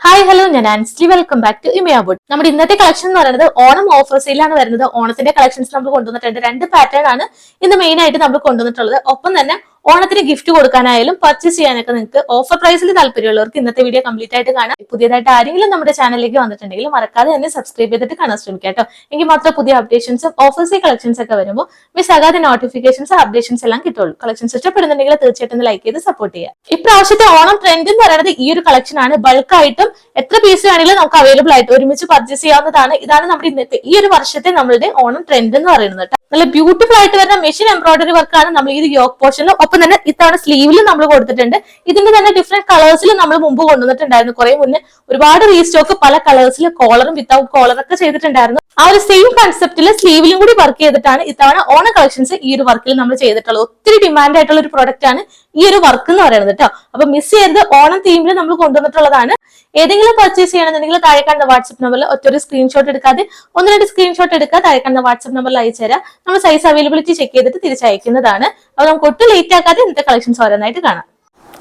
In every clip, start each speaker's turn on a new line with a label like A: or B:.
A: Hi hello ഞാൻ ആൻസ്ലി welcome back to ഇമയാബുഡ്. നമ്മുടെ ഇന്നത്തെ കളക്ഷൻ എന്ന് പറയുന്നത് ഓണം ഓഫർ സെയിലാണ് വരുന്നത്. ഓണത്തിന്റെ കളക്ഷൻസ് നമ്മൾ കൊണ്ടുവന്നിട്ടുണ്ട്. രണ്ട് പാറ്റേൺ ആണ് ഇന്ന് മെയിൻ ആയിട്ട് നമ്മൾ കൊണ്ടുവന്നിട്ടുള്ളത്. ഒപ്പം തന്നെ ഓണത്തിന് ഗിഫ്റ്റ് കൊടുക്കാനായാലും പർച്ചേസ് ചെയ്യാനൊക്കെ നിങ്ങൾക്ക് ഓഫർ പ്രൈസിൽ താല്പര്യമുള്ളവർക്ക് ഇന്നത്തെ വീഡിയോ കംപ്ലീറ്റ് ആയിട്ട് കാണാം. പുതിയതായിട്ട് ആരെങ്കിലും നമ്മുടെ ചാനലിലേക്ക് വന്നിട്ടുണ്ടെങ്കിൽ മറക്കാതെ തന്നെ സബ്സ്ക്രൈബ് ചെയ്തിട്ട് കാണാൻ ശ്രമിക്കാം കേട്ടോ. എങ്കിൽ മാത്രം പുതിയ അപ്ഡേഷൻസും ഓഫേഴ്സ് കളക്ഷൻസ് ഒക്കെ വരുമ്പോൾ മിസ് ആകാതെ നോട്ടിഫിക്കേഷൻസ് അപ്ഡേഷൻസ് എല്ലാം കിട്ടുള്ളൂ. കളക്ഷൻസ് ഇഷ്ടപ്പെടുന്നുണ്ടെങ്കിൽ തീർച്ചയായിട്ടും ലൈക്ക് ചെയ്ത് സപ്പോർട്ട് ചെയ്യുക. ഇപ്രാവശ്യത്തെ ഓണം ട്രെൻഡ് എന്ന് പറയുന്നത് ഈ ഒരു കളക്ഷൻ ആണ്. ബൾക്കായിട്ടും എത്ര പീസ് വേണമെങ്കിലും നമുക്ക് അവൈലബിൾ ആയിട്ട് ഒരുമിച്ച് പർച്ചേസ് ചെയ്യാവുന്നതാണ്. ഇതാണ് നമ്മുടെ ഇന്നത്തെ ഈ ഒരു വർഷത്തെ നമ്മളുടെ ഓണം ട്രെൻഡ് എന്ന് പറയുന്നത് കേട്ടോ. നല്ല ബ്യൂട്ടിഫുൾ ആയിട്ട് വരുന്ന മെഷീൻ എംബ്രോയിഡറി വർക്കാണ് നമ്മൾ ഈ യോക്ക് പോർഷനിലും ഒപ്പം തന്നെ ഇത്തവണ സ്ലീവിലും നമ്മൾ കൊടുത്തിട്ടുണ്ട്. ഇതിന്റെ തന്നെ ഡിഫറെന്റ് കളേഴ്സിൽ നമ്മൾ മുമ്പ് കൊണ്ടുവന്നിട്ടുണ്ടായിരുന്നു. കുറെ മുന്നേ ഒരുപാട് റീസ്റ്റോക്ക് പല കളേഴ്സിൽ കോളറും വിത്തൗട്ട് കോളറൊക്കെ ചെയ്തിട്ടുണ്ടായിരുന്നു. ആ ഒരു സെയിം കൺസെപ്റ്റിൽ സ്ലീവിലും കൂടി വർക്ക് ചെയ്തിട്ടാണ് ഇത്തവണ ഓണ കളക്ഷൻസ് ഈ ഒരു വർക്കിൽ നമ്മൾ ചെയ്തിട്ടുള്ളത്. ഒത്തിരി ഡിമാൻഡ് ആയിട്ടുള്ള ഒരു പ്രൊഡക്റ്റ് ആണ് ഈ ഒരു വർക്ക് എന്ന് പറയുന്നത് കേട്ടോ. അപ്പൊ മിസ് ചെയ്ത് ഓണം തീമിൽ നമ്മൾ കൊണ്ടുവന്നിട്ടുള്ളതാണ്. ഏതെങ്കിലും പർച്ചേസ് ചെയ്യണമെന്നുണ്ടെങ്കിൽ താഴെ കാണുന്ന വാട്സ്ആപ്പ് നമ്പറിൽ ഒറ്റൊരു സ്ക്രീൻഷോട്ട് എടുക്കാതെ ഒന്ന് രണ്ട് സ്ക്രീൻഷോട്ട് എടുക്കുക. താഴെ കാണുന്ന വാട്സ്ആപ്പ് നമ്പറിൽ അയച്ചു തരാം. നമ്മൾ സൈസ് അവൈലബിലിറ്റി ചെക്ക് ചെയ്തിട്ട് തിരിച്ചയക്കുന്നതാണ്. അപ്പൊ നമുക്ക് ഒട്ടും ലേറ്റ് ആക്കാതെ ഇന്നത്തെ കളക്ഷൻസ് ഓരോന്നായിട്ട് കാണാം.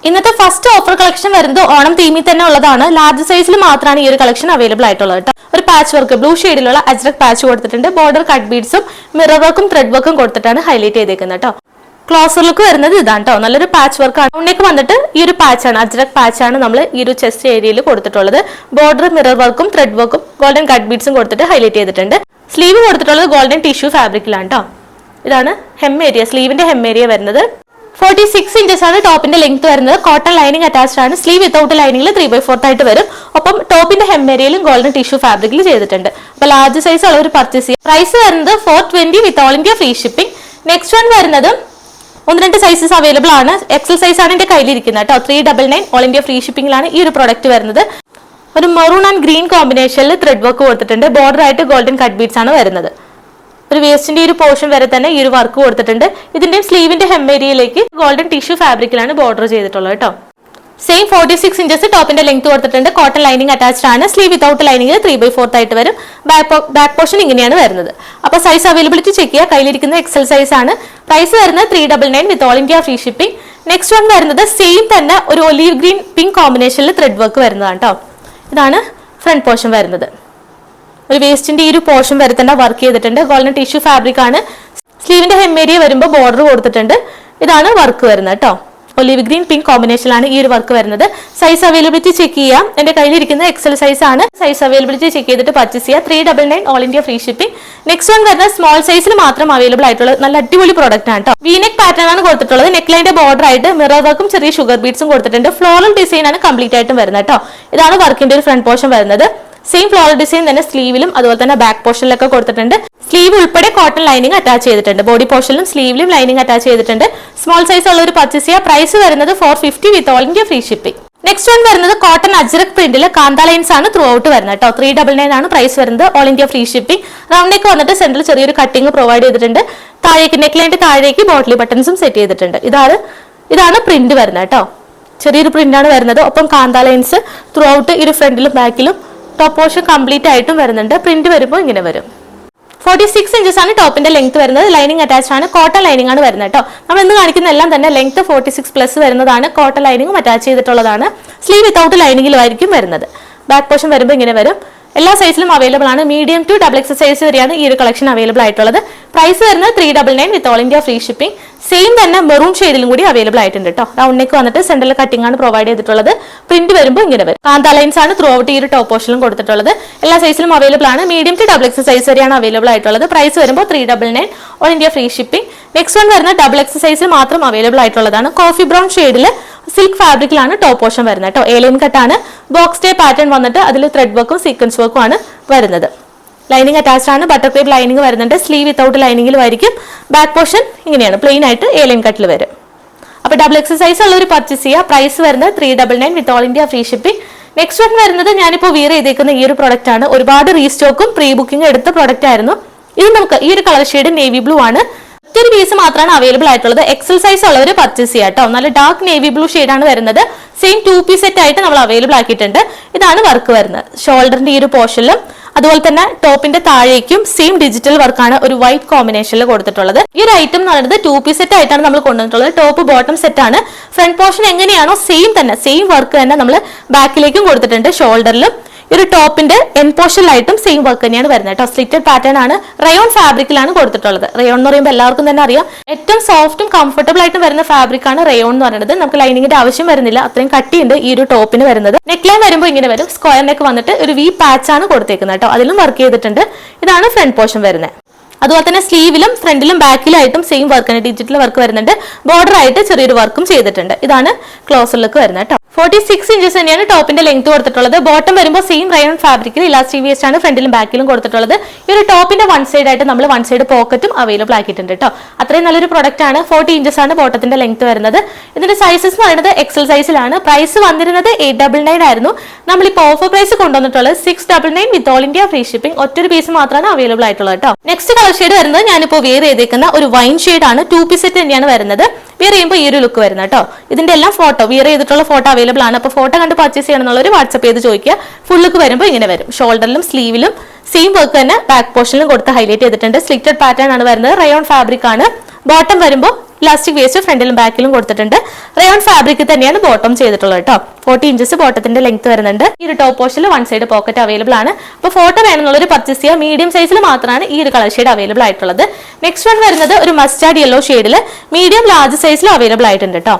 A: ഇന്നത്തെ ഫസ്റ്റ് ഓഫർ കളക്ഷൻ വരുന്നത് ഓണം തീമിൽ തന്നെ ഉള്ളതാണ്. ലാർജ് സൈസിൽ മാത്രമാണ് ഈ ഒരു കളക്ഷൻ അവൈലബിൾ ആയിട്ടുള്ളത് കേട്ടോ. ഒരു പാച്ച് വർക്ക് ബ്ലൂ ഷെയ്ഡിലുള്ള അജ്രക് പാച്ച് കൊടുത്തിട്ടുണ്ട്. ബോർഡർ കട്ട് ബീഡ്സും മിറർ വർക്കും ത്രെഡ് വർക്കും കൊടുത്തിട്ടാണ് ഹൈലൈറ്റ് ചെയ്തേക്കുന്നത് കേട്ടോ. ക്ലോസർ ലുക്ക് വരുന്നത് ഇതാണ് കേട്ടോ. നല്ലൊരു പാച്ച് വർക്ക് ആണ്. ഉണ്ണേക്ക് വന്നിട്ട് ഈ ഒരു പാച്ചാണ്, അജ്രക് പാച്ചാണ് നമ്മൾ ഈ ഒരു ചെസ്റ്റ് ഏരിയയിൽ കൊടുത്തിട്ടുള്ളത്. ബോർഡർ മിറർ വർക്കും ത്രെഡ് വർക്കും ഗോൾഡൻ കട്ട് ബീഡ്സും കൊടുത്തിട്ട് ഹൈലൈറ്റ് ചെയ്തിട്ടുണ്ട്. സ്ലീവ് കൊടുത്തിട്ടുള്ളത് ഗോൾഡൻ ടിഷ്യൂ ഫാബ്രിക്കിലാണ് കേട്ടോ. ഇതാണ് ഹെം ഏരിയ, സ്ലീവിന്റെ ഹെം ഏരിയ വരുന്നത്. 46 ഇഞ്ചസ് ആണ് ടോപ്പിന്റെ ലെങ്ത് വരുന്നത്. കോട്ടൺ ലൈനിങ് അറ്റാച്ച്ഡ് ആണ്. സ്ലീവ് വിത്തൗട്ട് ലൈനിങ്ങിൽ 3/4 ആയിട്ട് വരും. ഒപ്പം ടോപ്പിന്റെ ഹെം ഏരിയയിലും ഗോൾഡൻ ടിഷ്യൂ ഫാബ്രിക്കിൽ ചെയ്തിട്ടുണ്ട്. അപ്പൊ ലാർജ് സൈസ് ഉള്ള ഒരു പർച്ചേസ് ചെയ്യാം. പ്രൈസ് വരുന്നത് 420 വിത്ത് all India free shipping. Next one വരുന്നത് ഒന്ന് രണ്ട് സൈസസ് അവൈലബിൾ ആണ്. എക്സൽ സൈസ് ആണ് എന്റെ കയ്യിലിരിക്കുന്നത് കേട്ടോ. 399 ഓൾ ഇന്ത്യ ഫ്രീ ഷിപ്പിംഗിലാണ് ഈ ഒരു പ്രൊഡക്റ്റ് വരുന്നത്. ഒരു മെറൂൺ ആൻഡ് ഗ്രീൻ കോമ്പിനേഷനിൽ ത്രെഡ് വർക്ക് കൊടുത്തിട്ടുണ്ട്. ബോർഡർ ആയിട്ട് ഗോൾഡൻ കട്ട് ബീഡ്സ് ആണ് വരുന്നത്. ഒരു വേസ്റ്റിന്റെ ഒരു പോർഷൻ വരെ തന്നെ ഈ ഒരു വർക്ക് കൊടുത്തിട്ടുണ്ട്. ഇതിന്റെ സ്ലീവിന്റെ ഹെം ഏരിയയിലേക്ക് ഗോൾഡൻ ടിഷ്യൂ ഫാബ്രിക്കിലാണ് ബോർഡർ ചെയ്തിട്ടുള്ളത് കേട്ടോ. സെയിം 46 ഇഞ്ചസ് ടോപ്പിന്റെ ലെങ്ത് കൊടുത്തിട്ടുണ്ട്. കോട്ടൺ ലൈനിങ് അറ്റാച്ച്ഡ് ആണ്. സ്ലീവ് വിത്തൗട്ട് ലൈനിങ്ങിൽ 3/4 ആയിട്ട് വരും. ബാക്ക് പോർഷൻ ഇങ്ങനെയാണ് വരുന്നത്. അപ്പൊ സൈസ് അവൈലബിലിറ്റി ചെക്ക് ചെയ്യുക. കയ്യിലിരിക്കുന്ന എക്സൽ സൈസ് ആണ്. പ്രൈസ് വരുന്നത് 399 with all India free shipping. Next one വരുന്നത് സെയിം തന്നെ ഒരു ഒലീവ് ഗ്രീൻ പിങ്ക് കോമ്പിനേഷനിൽ ത്രെഡ് വർക്ക് വരുന്നതാണ് കേട്ടോ. ഇതാണ് ഫ്രണ്ട് പോർഷൻ വരുന്നത്. ഒരു വേസ്റ്റിന്റെ ഈ ഒരു പോർഷൻ വരെ തന്നെ വർക്ക് ചെയ്തിട്ടുണ്ട്. ഗോൾഡൻ ടിഷ്യൂ ഫാബ്രിക് ആണ്. സ്ലീവിന്റെ ഹെം ഏരിയ വരുമ്പോൾ ബോർഡർ കൊടുത്തിട്ടുണ്ട്. ഇതാണ് വർക്ക് വരുന്നത് കേട്ടോ. ഒലിവ് ഗ്രീൻ പിങ്ക് കോമ്പിനേഷനിലാണ് ഈ ഒരു വർക്ക് വരുന്നത്. സൈസ് അവൈലബിലിറ്റി ചെക്ക് ചെയ്യാം. എന്റെ കയ്യിലിരിക്കുന്ന എക്സൽ സൈസ് ആണ്. സൈസ് അവൈലബിലിറ്റി ചെക്ക് ചെയ്തിട്ട് പർച്ചേസ് ചെയ്യാം. 399 all India free shipping. Next one വരുന്നത് സ്മോൾ സൈസിൽ മാത്രം അവൈലബിൾ ആയിട്ടുള്ള നല്ല അടിപൊളി പ്രോഡക്റ്റ് ആണ് കേട്ടോ. വീനെക്ക് പാറ്റേൺ ആണ് കൊടുത്തിട്ടുള്ളത്. നെക്ക് ലൈന്റെ ബോർഡർ ആയിട്ട് മിറർ വർക്കും ചെറിയ ഷുഗർ ബീഡ്സും കൊടുത്തിട്ടുണ്ട്. ഫ്ലോറൽ ഡിസൈൻ ആണ് കംപ്ലീറ്റ് ആയിട്ടും വരുന്നത് കേട്ടോ. ഇതാണ് വർക്കിന്റെ ഒരു ഫ്രണ്ട് പോർഷൻ വരുന്നത്. സെയിം ഫ്ലോറൽ ഡിസൈൻ തന്നെ സ്ലീവിലും അതുപോലെ തന്നെ ബാക്ക് പോർഷനിലൊക്കെ കൊടുത്തിട്ടുണ്ട്. സ്ലീവ് ഉൾപ്പെടെ കോട്ടൺ ലൈനിങ് അറ്റാച്ച് ചെയ്തിട്ടുണ്ട്. ബോഡി പോർഷനിലും സ്ലീവിലും ലൈനിങ് അറ്റാച്ച് ചെയ്തിട്ടുണ്ട്. സ്മോൾ സൈസ് ഉള്ള ഒരു പർച്ചേസ് ചെയ്യുക. പ്രൈസ് വരുന്നത് 450 വിത്ത് all India free shipping. Next one വരുന്നത് കോട്ടൺ അജ്രക് പ്രിന്റിൽ കാന്ത ലൈൻസ് ആണ് ത്രൂ ഔട്ട് വരുന്നത് കേട്ടോ. 399 ആണ് പ്രൈസ് വരുന്നത്. All India free shipping. Round neck വന്നിട്ട് സെന്ററിൽ ചെറിയൊരു കട്ടിങ് പ്രൊവൈഡ് ചെയ്തിട്ടുണ്ട്. താഴേക്ക് നെക്ക് ലൈൻ്റെ താഴേക്ക് ബോട്ടിലി ബട്ടൺസും സെറ്റ് ചെയ്തിട്ടുണ്ട്. ഇതാണ് പ്രിന്റ് വരുന്നത് കേട്ടോ. ചെറിയൊരു പ്രിന്റ് ആണ് വരുന്നത്. ഒപ്പം കാന്ത ലൈൻസ് ത്രൂ ഔട്ട് ഈ ഒരു ഫ്രണ്ടിലും ബാക്കിലും ടോപ്പ് പോർഷൻ കംപ്ലീറ്റ് ആയിട്ടും വരുന്നുണ്ട്. പ്രിന്റ് വരുമ്പോൾ ഇങ്ങനെ വരും. 46 ഇഞ്ചസ് ആണ് ടോപ്പിന്റെ ലെങ്ത് വരുന്നത്. ലൈനിങ് അറ്റാച്ച്ഡ് ആണ്. കോട്ടൺ ലൈനിങ് ആണ് വരുന്നത് കേട്ടോ. നമ്മൾ ഇന്ന് കാണിക്കുന്ന എല്ലാം തന്നെ ലെങ്ത് 46 പ്ലസ് വരുന്നതാണ്. കോട്ടൺ ലൈനിങ്ങും അറ്റാച്ച് ചെയ്തിട്ടുള്ളതാണ്. സ്ലീവ് വിത്തൗട്ട് ലൈനിങ്ങിലും ആയിരിക്കും വരുന്നത്. ബാക്ക് പോർഷൻ വരുമ്പോൾ ഇങ്ങനെ വരും. എല്ലാ സൈസിലും അവൈലബിൾ ആണ്. Medium to double X size വരെയാണ് ഈ ഒരു കളക്ഷൻ അവൈലബിൾ ആയിട്ടുള്ളത്. പ്രൈസ് വരുന്നത് 399 with all India free shipping. Same തന്നെ മെറൂൺ ഷെയ്ഡിലും കൂടി അവൈലബിൾ ആയിട്ടുണ്ട് കേട്ടോ. റൗണ്ട് നെക്ക് വന്നിട്ട് സെന്ററിൽ കട്ടിംഗ് ആണ് പ്രൊവൈഡ് ചെയ്തിട്ടുള്ളത്. പ്രിന്റ് വരുമ്പോൾ ഇങ്ങനെ വരും. കാന്ത ലൈൻസ് ആണ് ത്രൂ ഔട്ട് ഈ ഒരു ടോപ്പ് പോർഷനിലും കൊടുത്തിട്ടുള്ളത്. എല്ലാ സൈസിലും അവൈലബിൾ ആണ്. Medium to double X size വരെയാണ് അവൈലബിൾ ആയിട്ടുള്ളത്. പ്രൈസ് വരുമ്പോൾ 399 all India free shipping. Next one വരുന്ന ഡബിൾ എക്സ് സൈസിൽ മാത്രം അവൈലബിൾ ആയിട്ടുള്ളതാണ്. കോഫി ബ്രൗൺ ഷെയ്ഡിൽ സിൽക്ക് ഫാബ്രിക്കിലാണ് ടോപ്പ് പോർഷൻ വരുന്നത് കേട്ടോ. എലൈൻ കട്ടാണ്. ബോക്സ് ടേ പാറ്റേൺ വന്നിട്ട് അതിൽ ത്രെഡ് വർക്കും സീക്വൻസ് വർക്കും ആണ് വരുന്നത്. ലൈനിങ് അറ്റാച്ച്ഡ് ആണ്. ബട്ടർ ക്രേപ്പ് ലൈനിങ് വരുന്നുണ്ട്. സ്ലീവ് വിത്തൗട്ട് ലൈനിങ്ങിലും ആയിരിക്കും. ബാക്ക് പോർഷൻ ഇങ്ങനെയാണ് പ്ലെയിൻ ആയിട്ട് എലൈൻ കട്ടിൽ വരും. അപ്പൊ ഡബിൾ എക്സ് സൈസ് ഉള്ള ഒരു പർച്ചേസ് ചെയ്യുക. പ്രൈസ് വരുന്നത് 399 with all India free shipping. Next one വരുന്നത് ഞാനിപ്പോൾ വിയർ ചെയ്തേക്കുന്ന ഈ ഒരു പ്രൊഡക്റ്റ് ആണ്. ഒരുപാട് റീസ്റ്റോക്കും പ്രീ ബുക്കിംഗ് എടുത്ത പ്രൊഡക്റ്റ് ആയിരുന്നു. ഇത് നമുക്ക് ഈ ഒരു കളർ ഷെയ്ഡ് നേവി ബ്ലൂ ആണ്. ഒറ്റൊരു പീസ് മാത്രമാണ് അവൈലബിൾ ആയിട്ടുള്ളത്. എക്സൽ സൈസ് ഉള്ളവർ പർച്ചേസ് ചെയ്യാം കേട്ടോ. നല്ല ഡാർക്ക് നേവി ബ്ലൂ ഷെയ്ഡാണ് വരുന്നത്. സെയിം 2 പീസ് സെറ്റ് ആയിട്ട് നമ്മൾ അവൈലബിൾ ആക്കിയിട്ടുണ്ട്. ഇതാണ് വർക്ക് വരുന്നത്. ഷോൾഡറിന്റെ ഈ ഒരു പോർഷനിലും അതുപോലെ തന്നെ ടോപ്പിന്റെ താഴേക്കും സെയിം ഡിജിറ്റൽ വർക്കാണ് ഒരു വൈറ്റ് കോമ്പിനേഷനിൽ കൊടുത്തിട്ടുള്ളത്. ഈ ഒരു ഐറ്റം എന്ന് പറയുന്നത് 2 പീസ് സെറ്റ് ആയിട്ടാണ് നമ്മൾ കൊണ്ടുവന്നിട്ടുള്ളത്. ടോപ്പ് ബോട്ടം സെറ്റ് ആണ്. ഫ്രണ്ട് പോർഷൻ എങ്ങനെയാണോ സെയിം വർക്ക് തന്നെ നമ്മൾ ബാക്കിലേക്കും കൊടുത്തിട്ടുണ്ട്. ഷോൾഡറിലും ഈ ഒരു ടോപ്പിന്റെ എൻ പോർഷനിലായിട്ടും സെയിം വർക്ക് തന്നെയാണ് വരുന്നത് കേട്ടോ. സ്ലിറ്റഡ് പാറ്റേൺ ആണ്. റയോൺ ഫാബ്രിക്കിലാണ് കൊടുത്തിട്ടുള്ളത്. റയോൺ എന്ന് പറയുമ്പോൾ എല്ലാവർക്കും തന്നെ അറിയാം, ഏറ്റവും സോഫ്റ്റും കംഫർട്ടബിൾ ആയിട്ടും വരുന്ന ഫാബ്രിക് ആണ് റയോൺ എന്ന് പറയുന്നത്. നമുക്ക് ലൈനിങ്ങിന്റെ ആവശ്യം വരുന്നില്ല, അത്രയും കട്ടിയുണ്ട് ഈ ഒരു ടോപ്പിന് വരുന്നത്. നെക്ക് ലൈൻ വരുമ്പോൾ ഇങ്ങനെ വരും. സ്ക്വയർ നെക്ക് വന്നിട്ട് ഒരു വി പാച്ച് ആണ് കൊടുത്തേക്കുന്നത് കേട്ടോ. അതിലും വർക്ക് ചെയ്തിട്ടുണ്ട്. ഇതാണ് ഫ്രണ്ട് പോർഷൻ വരുന്നത്. അതുപോലെ തന്നെ സ്ലീവിലും ഫ്രണ്ടിലും ബാക്കിലായിട്ടും സെയിം വർക്കാണ്, ഡിജിറ്റൽ വർക്ക് വരുന്നുണ്ട്. ബോർഡർ ആയിട്ട് ചെറിയൊരു വർക്കും ചെയ്തിട്ടുണ്ട്. ഇതാണ് ക്ലോസർ ലുക്ക് വരുന്നത് കേട്ടോ. 46 ഇഞ്ചസ് തന്നെയാണ് ടോപ്പിന്റെ ലെങ്ത് കൊടുത്തിട്ടുള്ളത്. ബോട്ടം വരുമ്പോൾ സെയിം റയോൺ ഫാബ്രിക്കിൽ ഇലാസ്റ്റിക് വേസ്റ്റ് ആണ് ഫ്രണ്ടിലും ബാക്കിലും കൊടുത്തിട്ടുള്ളത്. ഈ ഒരു ടോപ്പിന്റെ വൺ സൈഡ് ആയിട്ട് നമ്മൾ വൺ സൈഡ് പോക്കറ്റും അവൈലബിൾ ആക്കിയിട്ടുണ്ട് കേട്ടോ. അത്രയും നല്ലൊരു പ്രൊഡക്റ്റ് ആണ്. 40 ഇഞ്ചസ് ആണ് ബോട്ടത്തിന്റെ ലെങ്ത് വരുന്നത്. ഇതിന്റെ സൈസസ് എന്ന് പറയുന്നത് എക്സൽ സൈസിലാണ്. പ്രൈസ് വന്നിരുന്നത് 899 ആയിരുന്നു. നമ്മളിപ്പോൾ ഓഫർ പ്രൈസ് കൊണ്ടുവന്നിട്ടുള്ളത് 699 with all India free shipping. ഒറ്റൊരു പീസ് മാത്രമാണ് അവൈലബിൾ ആയിട്ടുള്ളത് കേട്ടോ. നെക്സ്റ്റ് കളർ ഷെയ്ഡ് വരുന്നത് ഞാനിപ്പോൾ വെയർ ചെയ്തേക്കുന്ന ഒരു വൈൻ ഷെയ്ഡ് ആണ്. 2 പീസ് സെറ്റ് തന്നെയാണ് വരുന്നത്. വിയർ ചെയ്യുമ്പോൾ ഈ ഒരു ലുക്ക് വരുന്നത് കേട്ടോ. ഇതിന്റെ എല്ലാം ഫോട്ടോ, വിയർ ചെയ്തിട്ടുള്ള ഫോട്ടോ അവൈലബിൾ ആണ്. അപ്പോൾ ഫോട്ടോ കണ്ട് പർച്ചേസ് ചെയ്യണമെന്നുള്ളവർ വാട്സ്ആപ്പ് ചെയ്ത് ചോദിക്കുക. ഫുൾ ലുക്ക് വരുമ്പോൾ ഇങ്ങനെ വരും. ഷോൾഡറിലും സ്ലീവിലും സെയിം വർക്ക് തന്നെ ബാക്ക് പോർഷനിലും കൊടുത്ത് ഹൈലൈറ്റ് ചെയ്തിട്ടുണ്ട്. സ്ലിറ്റഡ് പാറ്റേൺ ആണ് വരുന്നത്. റയോൺ ഫാബ്രിക് ആണ്. ബോട്ടം വരുമ്പോൾ ഇലാസ്റ്റിക് വേസ്റ്റ് ഫ്രണ്ടിലും ബാക്കിലും കൊടുത്തിട്ടുണ്ട്. റയോൺ ഫാബ്രിക് തന്നെയാണ് ബോട്ടം ചെയ്തിട്ടുള്ളത് കേട്ടോ. 40 ഇഞ്ചസ് ബോട്ടത്തിന്റെ ലെങ്ത് വരുന്നുണ്ട്. ഈ ഒരു ടോപ്പ് പോർഷനിൽ വൺ സൈഡ് പോക്കറ്റ് അവൈലബിൾ ആണ്. അപ്പോൾ ഫോട്ടോ വേണമെന്നുള്ളൊരു പർച്ചേസ് ചെയ്യുക. മീഡിയം സൈസിൽ മാത്രമാണ് ഈ ഒരു കളർ ഷെയ്ഡ് അവൈലബിൾ ആയിട്ടുള്ളത്. നെക്സ്റ്റ് വൺ വരുന്നത് ഒരു മസ്റ്റാർഡ് യെല്ലോ ഷെയ്ഡിൽ മീഡിയം ലാർജ് സൈസിൽ അവൈലബിൾ ആയിട്ടുണ്ട് കേട്ടോ.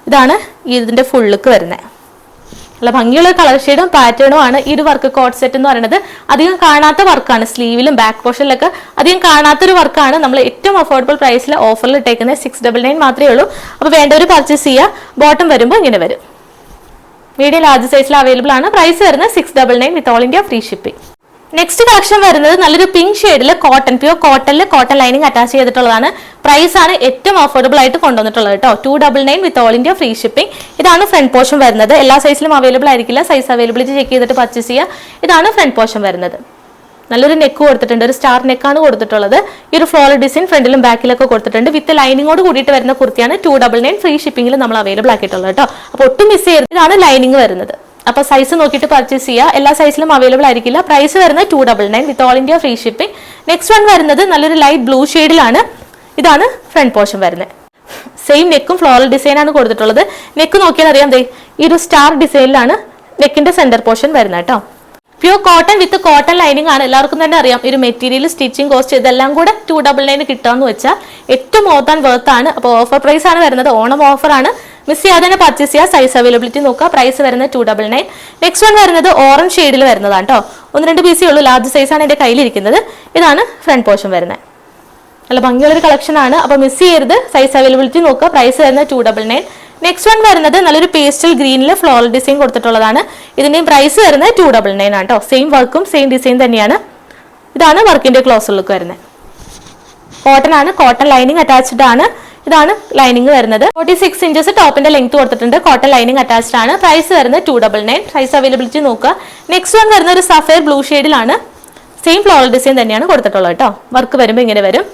A: ഇതാണ് ഇതിന്റെ ഫുൾ ലുക്ക് വരുന്നത്. നല്ല ഭംഗിയുള്ള കളർ ഷെയ്ഡും പാറ്റേണും ആണ് ഈ ഒരു വർക്ക്. കോട്ട് സെറ്റ് എന്ന് പറയുന്നത് അധികം കാണാത്ത വർക്കാണ്. സ്ലീവിലും ബാക്ക് പോർഷനിലൊക്കെ അധികം കാണാത്തൊരു വർക്കാണ്. നമ്മൾ ഏറ്റവും അഫോർഡബിൾ പ്രൈസിൽ ഓഫറിൽ ഇട്ടേക്കുന്നത് 699 മാത്രമേ ഉള്ളൂ. അപ്പോൾ വേണ്ടവർ പർച്ചേസ് ചെയ്യുക. ബോട്ടം വരുമ്പോൾ ഇങ്ങനെ വരും. മീഡിയം ലാർജ് സൈസിൽ അവൈലബിൾ ആണ്. പ്രൈസ് വരുന്നത് 699 with all India free shipping. Next collection വരുന്നത് നല്ലൊരു പിങ്ക് ഷെയ്ഡിൽ കോട്ടൺ, പ്യൂർ കോട്ടണിൽ കോട്ടൺ ലൈനിങ് അറ്റാച്ച് ചെയ്തിട്ടുള്ളതാണ്. പ്രൈസ് ആണ് ഏറ്റവും അഫോർഡബിൾ ആയിട്ട് കൊണ്ടുവന്നിട്ടുള്ളത് കേട്ടോ. 299 with all India free shipping. ഇതാണ് ഫ്രണ്ട് പോർഷൻ വരുന്നത്. എല്ലാ സൈസിലും അവൈലബിൾ ആയിരിക്കില്ല. സൈസ് അവൈലബിലിറ്റി ചെക്ക് ചെയ്തിട്ട് പർച്ചേസ് ചെയ്യുക. ഇതാണ് ഫ്രണ്ട് പോർഷൻ വരുന്നത്. നല്ലൊരു നെക്ക് കൊടുത്തിട്ടുണ്ട്. ഒരു സ്റ്റാർ നെക്കാണ് കൊടുത്തിട്ടുള്ളത്. ഈ ഒരു ഫ്ലോറൽ ഡിസൈൻ ഫ്രണ്ടിലും ബാക്കിലൊക്കെ കൊടുത്തിട്ടുണ്ട്. വിത്ത് ലൈനിങ്ങോട് കൂടിയിട്ട് വരുന്ന കുർത്തിയാണ്. 299 ഫ്രീ ഷിപ്പിംഗിൽ നമ്മൾ അവൈലബിൾ ആക്കിയിട്ടുള്ളത് കേട്ടോ. അപ്പോൾ ഒട്ടും മിസ് ചെയ്യരുത്. ഇതാണ് ലൈനിങ് വരുന്നത്. അപ്പോൾ സൈസ് നോക്കിയിട്ട് പർച്ചേസ് ചെയ്യുക. എല്ലാ സൈസിലും അവൈലബിൾ ആയിരിക്കില്ല. പ്രൈസ് വരുന്നത് 299 with all India free shipping. Next one വരുന്നത് നല്ലൊരു ലൈറ്റ് ബ്ലൂ ഷെയ്ഡിലാണ്. ഇതാണ് ഫ്രണ്ട് പോർഷൻ വരുന്നത്. സെയിം നെക്കും ഫ്ലോറൽ ഡിസൈൻ ആണ് കൊടുത്തിട്ടുള്ളത്. നെക്ക് നോക്കിയാൽ അറിയാം, ഈ ഒരു സ്റ്റാർ ഡിസൈനിലാണ് നെക്കിന്റെ സെന്റർ പോർഷൻ വരുന്നത് കേട്ടോ. പ്യൂർ കോട്ടൺ വിത്ത് കോട്ടൺ ലൈനിങ് ആണ്. എല്ലാവർക്കും തന്നെ അറിയാം ഈ ഒരു മെറ്റീരിയൽ, സ്റ്റിച്ചിങ് കോസ്റ്റ് ഇതെല്ലാം കൂടെ 299 കിട്ടാന്ന് വെച്ചാൽ ഏറ്റവും മോർ ദാൻ വർത്ത് ആണ്. അപ്പോൾ ഓഫർ പ്രൈസ് ആണ് വരുന്നത്. ഓണം ഓഫർ ആണ്. മിസ് ചെയ്യാതെ തന്നെ പർച്ചേസ് ചെയ്യുക. സൈസ് അവൈലബിലിറ്റി നോക്കുക. പ്രൈസ് വരുന്നത് 299. നെക്സ്റ്റ് വൺ വരുന്നത് ഓറഞ്ച് ഷെയ്ഡിൽ വരുന്നതാണ് കേട്ടോ. 1-2 പീസേ ഉള്ളൂ. ലാർജ് സൈസ് ആണ് എൻ്റെ കയ്യിലിരിക്കുന്നത്. ഇതാണ് ഫ്രണ്ട് പോർഷൻ വരുന്നത്. നല്ല ഭംഗിയുള്ളൊരു കളക്ഷൻ ആണ്. അപ്പോൾ മിസ് ചെയ്യരുത്. സൈസ് അവൈലബിലിറ്റി നോക്കുക. പ്രൈസ് വരുന്നത് 299. നെക്സ്റ്റ് വൺ വരുന്നത് നല്ലൊരു പേസ്റ്റൽ ഗ്രീനിൽ ഫ്ലോറൽ ഡിസൈൻ കൊടുത്തിട്ടുള്ളതാണ്. ഇതിന്റെയും പ്രൈസ് വരുന്നത് 299 ആണ് കേട്ടോ. സെയിം വർക്കും സെയിം ഡിസൈൻ തന്നെയാണ്. ഇതാണ് വർക്കിന്റെ ക്ലോസർ ലുക്ക് വരുന്നത്. കോട്ടൺ ആണ്. കോട്ടൺ ലൈനിങ് അറ്റാച്ച്ഡ് ആണ്. ഇതാണ് ലൈനിങ് വരുന്നത്. 46 ഇഞ്ചസ് ടോപ്പിന്റെ ലെങ്ത് കൊടുത്തിട്ടുണ്ട്. കോട്ടൺ ലൈനിങ് അറ്റാച്ച്ഡ് ആണ്. പ്രൈസ് വരുന്നത് 299. സൈസ് അവൈലബിലിറ്റി നോക്കുക. നെക്സ്റ്റ് വൺ വരുന്ന ഒരു സഫയർ ബ്ലൂ ഷെയ്ഡിലാണ്. സെയിം ഫ്ലോറൽ ഡിസൈൻ തന്നെയാണ് കൊടുത്തിട്ടുള്ളത് കേട്ടോ. വർക്ക് വരുമ്പോൾ ഇങ്ങനെ വരും.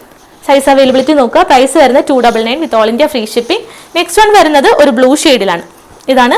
A: സൈസ് അവൈലബിലിറ്റി നോക്കുക. പ്രൈസ് വരുന്നത് 299 with all India free shipping. Next one വരുന്നത് ഒരു ബ്ലൂ ഷെയ്ഡിലാണ്. ഇതാണ്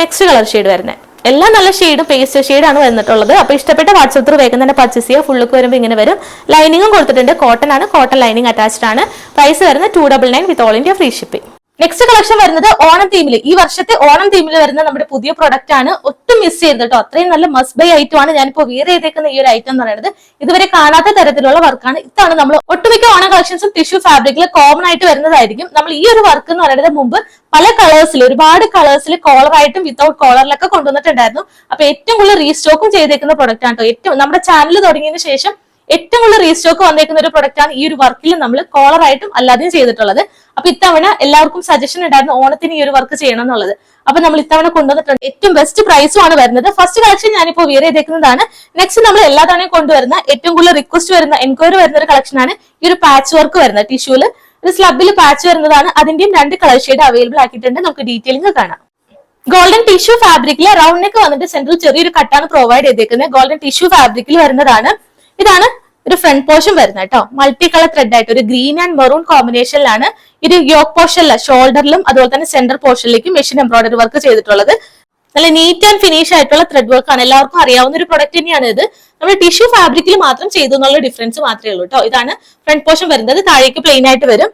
A: നെക്സ്റ്റ് കളർ ഷെയ്ഡ് വരുന്നത്. എല്ലാം നല്ല ഷെയ്ഡും പേസ്റ്റ് ഷെയ്ഡാണ് വന്നിട്ടുള്ളത്. അപ്പോൾ ഇഷ്ടപ്പെട്ട വാട്സ്ആപ്പ് ത്രൂ വേഗം തന്നെ പർച്ചേസ് ചെയ്യുക. ഫുൾ ലുക്ക് വരുമ്പോൾ ഇങ്ങനെ വരും. ലൈനിങ്ങും കൊടുത്തിട്ടുണ്ട്. കോട്ടൺ ആണ്. കോട്ടൺ ലൈനിങ് അറ്റാച്ച്ഡ് ആണ്. പ്രൈസ് വരുന്നത് 299 with all India free shipping. Next collection വരുന്നത് ഓണം തീമിൽ, ഈ വർഷത്തെ ഓണം തീമിൽ വരുന്ന നമ്മുടെ പുതിയ പ്രൊഡക്റ്റ് ആണ്. ഒട്ടും മിസ് ചെയ്ത് കേട്ടോ. അത്രയും നല്ല മസ്റ്റ് ബൈ ഐറ്റം ആണ് ഞാനിപ്പോ വിയർ ചെയ്തേക്കുന്ന ഈ ഒരു ഐറ്റം എന്ന് പറയുന്നത്. ഇതുവരെ കാണാത്ത തരത്തിലുള്ള വർക്കാണ്. ഇതാണ് നമ്മൾ ഒട്ടുമിക്ക ഓണം കളക്ഷൻസും ടിഷ്യൂ ഫാബ്രിക്കിൽ കോമൺ ആയിട്ട് വരുന്നതായിരിക്കും. നമ്മൾ ഈ ഒരു വർക്ക് എന്ന് പറയുന്നത് മുമ്പ് പല കളേഴ്സിൽ, ഒരുപാട് കളേഴ്സിൽ കോളറായിട്ടും വിത്തൗട്ട് കോളറിലൊക്കെ കൊണ്ടുവന്നിട്ടുണ്ടായിരുന്നു. അപ്പൊ ഏറ്റവും കൂടുതൽ റീസ്റ്റോക്കും ചെയ്തേക്കുന്ന പ്രൊഡക്റ്റ് ആണ് കേട്ടോ. ഏറ്റവും നമ്മുടെ ചാനൽ തുടങ്ങിയതിനു ശേഷം ഏറ്റവും കൂടുതൽ റീസ്റ്റോക്ക് വന്നേക്കുന്ന ഒരു പ്രൊഡക്റ്റ് ആണ് ഈ ഒരു വർക്കിൽ നമ്മൾ കോളറായിട്ടും അല്ലാതെയും ചെയ്തിട്ടുള്ളത്. അപ്പൊ ഇത്തവണ എല്ലാവർക്കും സജഷൻ ഉണ്ടായിരുന്നു ഓണത്തിന് ഈ ഒരു വർക്ക് ചെയ്യണം എന്നുള്ളത്. അപ്പൊ നമ്മൾ ഇത്തവണ കൊണ്ടുവന്നിട്ടുണ്ട്. ഏറ്റവും ബെസ്റ്റ് പ്രൈസും ആണ് വരുന്നത്. ഫസ്റ്റ് കളക്ഷൻ ഞാനിപ്പോ വിയർ ചെയ്തേക്കുന്നതാണ്. നെക്സ്റ്റ് നമ്മൾ എല്ലാ തവണയും കൊണ്ടുവരുന്ന ഏറ്റവും കൂടുതൽ റിക്വസ്റ്റ് വരുന്ന, എൻക്വയറി വരുന്ന ഒരു കളക്ഷൻ ആണ് ഈ ഒരു പാച്ച് വർക്ക് വരുന്നത്. ടിഷ്യൂല് ഒരു സ്ലബിൽ പാച്ച് വരുന്നതാണ്. അതിന്റെയും 2 കളർ ഷെയ്ഡ് അവൈലബിൾ ആക്കിയിട്ടുണ്ട്. നമുക്ക് ഡീറ്റെയിലിംഗ് കാണാം. ഗോൾഡൻ ടിഷ്യൂ ഫാബ്രിക്കിൽ റൗണ്ട് നെക്ക് വന്നിട്ട് സെൻട്രൽ ചെറിയൊരു കട്ടാണ് പ്രൊവൈഡ് ചെയ്തേക്കുന്നത്. ഗോൾഡൻ ടിഷ്യൂ ഫാബ്രിക്കിൽ വരുന്നതാണ്. ഇതാണ് ഒരു ഫ്രണ്ട് പോർഷൻ വരുന്നത് കേട്ടോ. മൾട്ടി കളർ ത്രെഡ് ആയിട്ട് ഒരു ഗ്രീൻ ആൻഡ് മെറൂൺ കോമ്പിനേഷനിലാണ് ഇത് യോക്ക് പോർഷനിലെ ഷോൾഡറിലും അതുപോലെ തന്നെ സെന്റർ പോർഷനിലേക്കും മെഷീൻ എംബ്രോയിഡറി വർക്ക് ചെയ്തിട്ടുള്ളത്. നല്ല നീറ്റ് ആൻഡ് ഫിനിഷ് ആയിട്ടുള്ള ത്രെഡ് വർക്ക് ആണ്. എല്ലാവർക്കും അറിയാവുന്ന ഒരു പ്രൊഡക്റ്റ് തന്നെയാണ് ഇത്. നമ്മൾ ടിഷ്യൂ ഫാബ്രിക്കിൽ മാത്രം ചെയ്തു എന്നുള്ള ഡിഫറൻസ് മാത്രമേ ഉള്ളൂ കേട്ടോ. ഇതാണ് ഫ്രണ്ട് പോർഷൻ വരുന്നത്, താഴേക്ക് പ്ലെയിൻ ആയിട്ട് വരും.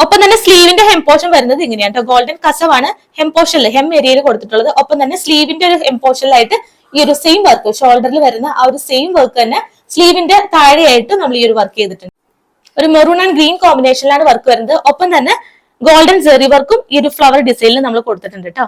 A: ഒപ്പം തന്നെ സ്ലീവിന്റെ ഹെം പോർഷൻ വരുന്നത് ഇങ്ങനെയാണ് കേട്ടോ. ഗോൾഡൻ കസവാണ് ഹെം പോർഷനിൽ ഹെം ഏരിയയിൽ കൊടുത്തിട്ടുള്ളത്. ഒപ്പം തന്നെ സ്ലീവിന്റെ ഒരു ഹെം പോർഷനിലായിട്ട് ഈ ഒരു സെയിം വർക്ക് ഷോൾഡറിൽ വരുന്ന ആ ഒരു സെയിം വർക്ക് തന്നെ സ്ലീവിന്റെ താഴെയായിട്ട് നമ്മൾ ഈ ഒരു വർക്ക് ചെയ്തിട്ടുണ്ട്. ഒരു മെറൂൺ ആൻഡ് ഗ്രീൻ കോമ്പിനേഷനിലാണ് വർക്ക് വരുന്നത്. ഒപ്പം തന്നെ ഗോൾഡൻ ജെറി വർക്കും ഈ ഒരു ഫ്ലവർ ഡിസൈനിൽ നമ്മൾ കൊടുത്തിട്ടുണ്ട് കേട്ടോ.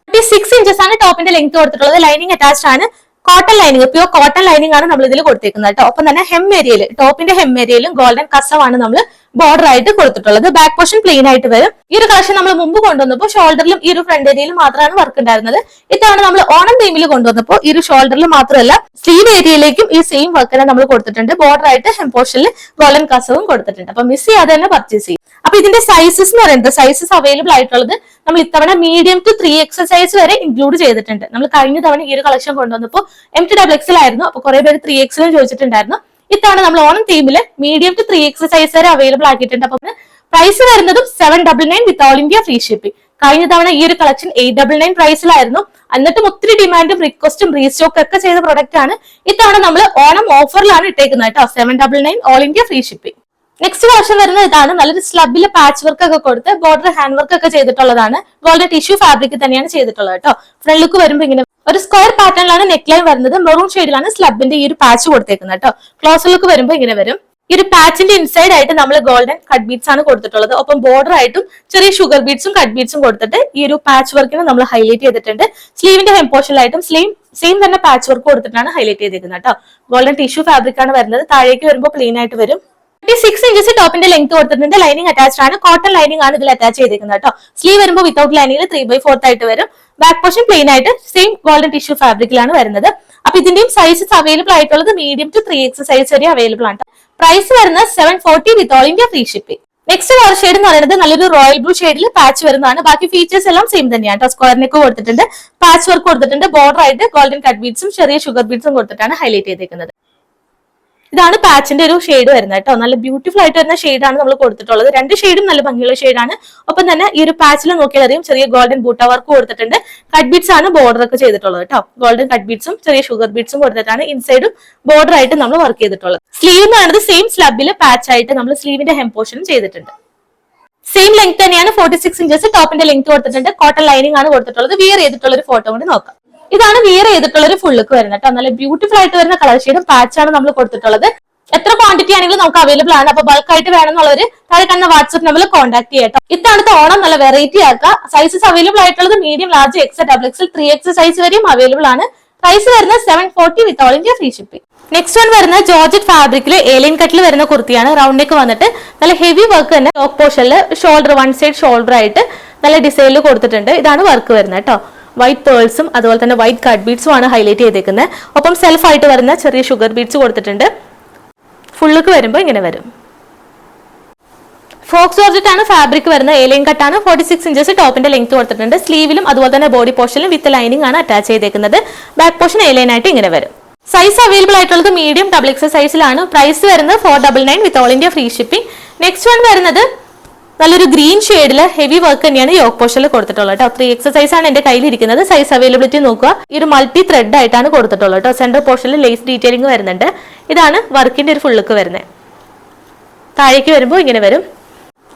A: 6 ഇഞ്ചസ് ആണ് ടോപ്പിന്റെ ലെങ്ത് കൊടുത്തിട്ടുള്ളത്. ലൈനിങ് അറ്റാച്ച്ഡ് ആണ്. Cotton lining, pure cotton lining ആണ് നമ്മൾ ഇതിൽ കൊടുത്തേക്കുന്നത് കേട്ടോ. ഒപ്പം തന്നെ ഹെം ഏരിയയിൽ ടോപ്പിന്റെ ഹെം ഏരിയയിലും ഗോൾഡൻ കസവാണ് നമ്മൾ ബോർഡർ ആയിട്ട് കൊടുത്തിട്ടുള്ളത്. ബാക്ക് പോർഷൻ പ്ലെയിൻ ആയിട്ട് വരും. ഈ ഒരു കളക്ഷൻ നമ്മൾ മുമ്പ് കൊണ്ടുവന്നപ്പോൾ ഷോൾഡറിലും ഈ ഒരു ഫ്രണ്ട് ഏരിയയിലും മാത്രമാണ് വർക്ക് ഉണ്ടായിരുന്നത്. ഇത്തവണ നമ്മൾ ഓണം തീമിൽ കൊണ്ടുവന്നപ്പോൾ ഈ ഒരു ഷോൾഡറിൽ മാത്രമല്ല സ്ലീവ് ഏരിയയിലേക്കും ഈ സെയിം വർക്ക് തന്നെ നമ്മൾ കൊടുത്തിട്ടുണ്ട്. ബോർഡർ ആയിട്ട് ഹെം പോർഷനിൽ ഗോൾഡൻ കസവും കൊടുത്തിട്ടുണ്ട്. അപ്പൊ മിസ് ചെയ്യാതെ തന്നെ പർച്ചേസ് ചെയ്യും. അപ്പൊ ഇതിന്റെ സൈസസ് എന്ന് പറയുന്നത് സൈസസ് അവൈലബിൾ ആയിട്ടുള്ളത് നമ്മൾ ഇത്തവണ മീഡിയം ടു 3XL സൈസ് വരെ ഇൻക്ലൂഡ് ചെയ്തിട്ടുണ്ട്. നമ്മൾ കഴിഞ്ഞ തവണ ഈ ഒരു കളക്ഷൻ കൊണ്ടുവന്നപ്പോൾ M to XXL ആയിരുന്നു. അപ്പൊ കുറെ പേര് 3XL ചോദിച്ചിട്ടുണ്ടായിരുന്നു. ഇത്തവണ നമ്മൾ ഓണം തീമില് മീഡിയം ടു 3XL സൈസ് വരെ അവൈലബിൾ ആക്കിയിട്ടുണ്ട്. അപ്പൊ പ്രൈസ് വരുന്നതും 799 with all India free shipping. കഴിഞ്ഞ തവണ ഈ ഒരു കളക്ഷൻ 899 പ്രൈസിലായിരുന്നു. എന്നിട്ടും ഒത്തിരി ഡിമാൻഡും റിക്വസ്റ്റും റീസ്റ്റോക്ക് ഒക്കെ ചെയ്ത പ്രൊഡക്റ്റ് ആണ്. ഇത്തവണ നമ്മൾ ഓണം ഓഫറിലാണ് ഇട്ടേക്കുന്നത് കേട്ടോ. 799 all India free shipping. Next collection വരുന്നത് ഇതാണ്. നല്ലൊരു സ്ലബില് പാച്ച് വർക്ക് ഒക്കെ കൊടുത്ത് ബോർഡർ ഹാൻഡ് വർക്ക് ഒക്കെ ചെയ്തിട്ടുള്ളതാണ്. ഗോൾഡൻ ടിഷ്യൂ ഫാബ്രിക് തന്നെയാണ് ചെയ്തിട്ടുള്ളത് കേട്ടോ. ഫ്രണ്ട് ലുക്ക് വരുമ്പോൾ ഇങ്ങനെ ഒരു സ്ക്വയർ പാറ്റേണിലാണ് നെക്ക് ലൈൻ വരുന്നത്. മെറൂൺ ഷെയ്ഡിലാണ് സ്ലബിന്റെ ഈ ഒരു പാച്ച് കൊടുത്തേക്കുന്നത് കേട്ടോ. ക്ലോസ് ലുക്ക് വരുമ്പോൾ ഇങ്ങനെ വരും. ഈ ഒരു പാച്ചിന്റെ ഇൻസൈഡ് ആയിട്ട് നമ്മൾ ഗോൾഡൻ കട്ട് ബീഡ്സ് ആണ് കൊടുത്തിട്ടുള്ളത്. ഒപ്പം ബോർഡർ ആയിട്ടും ചെറിയ ഷുഗർ ബീഡ്സും കട്ട് ബീഡ്സും കൊടുത്തിട്ട് ഈ ഒരു പാച്ച് വർക്കിനെ നമ്മൾ ഹൈലൈറ്റ് ചെയ്തിട്ടുണ്ട്. സ്ലീവിന്റെ ഹെം പോർഷനിലായിട്ടും സെയിം തന്നെ പാച്ച് വർക്ക് കൊടുത്തിട്ടാണ് ഹൈലൈറ്റ് ചെയ്തിരിക്കുന്നത് കേട്ടോ. ഗോൾഡൻ ടിഷ്യൂ ഫാബ്രിക് ആണ് വരുന്നത്. താഴേക്ക് വരുമ്പോൾ പ്ലെയിൻ ആയിട്ട് വരും. 6 ഇഞ്ചസ് ടോപ്പിന്റെ ലെങ്ത് കൊടുത്തിട്ടുണ്ട്. ലൈനിങ് അറ്റാച്ച്ഡ് ആണ്. കോട്ടൺ ലൈനിങ് ആണ് ഇതിൽ അറ്റാച്ച് ചെയ്തിരിക്കുന്നത് കേട്ടോ. സ്ലീവ് വരുമ്പോൾ വിത്തൗട്ട് ലൈനിങ്ങിൽ 3/4 ആയിട്ട് വരും. ബാക്ക് പോർഷൻ പ്ലെയിൻ ആയിട്ട് സെയിം ഗോൾഡൻ ടിഷ്യൂ ഫാബ്രിക്കിലാണ് വരുന്നത്. അപ്പൊ ഇതിന്റെയും സൈസസ് അവൈലബിൾ ആയിട്ടുള്ളത് മീഡിയം ടു 3XL സൈസ് വരെ അവൈലബിൾ ആണ്. പ്രൈസ് വരുന്നത് 740 വിത്ത് all India free shipping. Next colour shade എന്ന് പറയുന്നത് നല്ലൊരു റോയൽ ബ്ലൂ ഷെയ്ഡിൽ പാച്ച് വരുന്നതാണ്. ബാക്കി ഫീച്ചേഴ്സ് എല്ലാം സെയിം തന്നെയാണ്. സ്ക്വയർ നെക്ക് കൊടുത്തിട്ടുണ്ട്, പാച്ച് വർക്ക് കൊടുത്തിട്ടുണ്ട്, ബോർഡർ ആയിട്ട് ഗോൾഡൻ കട്ട് ബീഡ്സും ചെറിയ ഷുഗർ ബീഡ്സും കൊടുത്തിട്ടാണ് ഹൈലൈറ്റ് ചെയ്തിരിക്കുന്നത്. ഇതാണ് പാച്ചിന്റെ ഒരു ഷെയ്ഡ് വരുന്നത് കേട്ടോ. നല്ല ബ്യൂട്ടിഫുൾ ആയിട്ട് വരുന്ന ഷെയ്ഡാണ് നമ്മൾ കൊടുത്തിട്ടുള്ളത്. രണ്ട് ഷെയ്ഡും നല്ല ഭംഗിയുള്ള ഷെയ്ഡാണ്. ഒപ്പം തന്നെ ഈ ഒരു പാച്ചിൽ നോക്കിയാൽ അറിയാം ചെറിയ ഗോൾഡൻ ബൂട്ട വർക്ക് കൊടുത്തിട്ടുണ്ട്. കട്ട് ബീഡ്സ് ആണ് ബോർഡർ ഒക്കെ ചെയ്തിട്ടുള്ളത് കേട്ടോ. ഗോൾഡൻ കട്ട് ബീഡ്സും ചെറിയ ഷുഗർ ബീഡ്സും കൊടുത്തിട്ടാണ് ഇൻസൈഡും ബോർഡർ ആയിട്ട് നമ്മൾ വർക്ക് ചെയ്തിട്ടുള്ളത്. സ്ലീവ് എന്ന് പറയുന്നത് സെയിം സ്ലബിൽ പാച്ച് ആയിട്ട് നമ്മൾ സ്ലീവിന്റെ ഹെം പോർഷനും ചെയ്തിട്ടുണ്ട്. സെയിം ലെങ്ത് തന്നെയാണ്. 46 ഇഞ്ചസ് ടോപ്പിന്റെ ലെങ്ത് കൊടുത്തിട്ടുണ്ട്. കോട്ടൺ ലൈനിങ് ആണ് കൊടുത്തിട്ടുള്ളത്. വിയർ ചെയ്തിട്ടുള്ള ഒരു ഫോട്ടോ കൂടി നോക്കാം. ഇതാണ് വിയർ ചെയ്തിട്ടുള്ള ഒരു ഫുൾ ലുക്ക് വരുന്നത് കേട്ടോ. നല്ല ബ്യൂട്ടിഫുൾ ആയിട്ട് വരുന്ന കളർ ഷെയ്ഡും പാച്ചാണ് നമ്മൾ കൊടുത്തിട്ടുള്ളത്. എത്ര ക്വാണ്ടിറ്റി ആണെങ്കിലും നമുക്ക് അവൈലബിൾ ആണ്. അപ്പൊ ബൾക്ക് ആയിട്ട് വേണമെന്നുള്ളവര് താഴെ കാണുന്ന വാട്സ്ആപ്പ് നമ്പറിൽ കോൺടാക്ട് ചെയ്യട്ടോ. ഇത്തവണത്തെ ഓണം നല്ല വെറൈറ്റി ആക്കുക. സൈസസ് അവൈലബിൾ ആയിട്ടുള്ളത് medium, large, XL, XXL, 3XL size വരെയും അവൈലബിൾ ആണ്. പ്രൈസ് വരുന്നത് 740 വിത്ത് all India free shipping. Next one വരുന്നത് ജോർജറ്റ് ഫാബ്രിക്കിൽ ഏലിയൻ കട്ടിൽ വരുന്ന കുർത്തിയാണ്. റൗണ്ട് നെക്ക് വന്നിട്ട് നല്ല ഹെവി വർക്ക് തന്നെ ടോപ്പ് പോർഷനിൽ ഷോൾഡർ വൺ സൈഡ് ഷോൾഡർ ആയിട്ട് നല്ല ഡിസൈനിൽ കൊടുത്തിട്ടുണ്ട്. ഇതാണ് വർക്ക് വരുന്നത് കേട്ടോ. വൈറ്റ് പേൾസും അതുപോലെ തന്നെ വൈറ്റ് കട്ട് ബീഡ്സും ആണ് ഹൈലൈറ്റ് ചെയ്തേക്കുന്നത്. ഒപ്പം സെൽഫ് ആയിട്ട് വരുന്ന ചെറിയ ഷുഗർ ബീഡ്സ് കൊടുത്തിട്ടുണ്ട്. ഫുള്ളുക്ക് വരുമ്പോൾ ഇങ്ങനെ വരും. ഫോക്സ് ജോർജറ്റ് ആണ് ഫാബ്രിക് വരുന്നത്. ഏലിയൻ കട്ടാണ്. 46 ഇഞ്ചസ് ടോപ്പിന്റെ ലെങ്ത് കൊടുത്തിട്ടുണ്ട്. സ്ലീവിലും അതുപോലെ തന്നെ ബോഡി പോർഷനിലും വിത്ത് ലൈനിങ് ആണ് അറ്റാച്ച് ചെയ്തേക്കുന്നത്. ബാക്ക് പോർഷൻ ഏലിയൻ ആയിട്ട് ഇങ്ങനെ വരും. സൈസ് അവൈലബിൾ ആയിട്ടുള്ളത് മീഡിയം, XXL സൈസിലാണ്. പ്രൈസ് വരുന്നത് 499 with all India free shipping. Next one വരുന്നത് നല്ലൊരു ഗ്രീൻ ഷെയ്ഡിൽ ഹെവി വർക്ക് തന്നെയാണ് യോക്ക് പോർഷനിൽ കൊടുത്തിട്ടുള്ളത് കേട്ടോ. 3XL സൈസ് ആണ് എന്റെ കയ്യിൽ ഇരിക്കുന്നത്. സൈസ് അവൈലബിലിറ്റി നോക്കുക. ഈ ഒരു മൾട്ടി ത്രെഡ് ആയിട്ടാണ് കൊടുത്തിട്ടുള്ളത് കേട്ടോ. സെന്റർ പോർഷനിൽ ലേസ് ഡീറ്റെയിലിംഗ് വരുന്നുണ്ട്. ഇതാണ് വർക്കിന്റെ ഒരു ഫുള്ളുക്ക് വരുന്നത്. താഴേക്ക് വരുമ്പോൾ ഇങ്ങനെ വരും.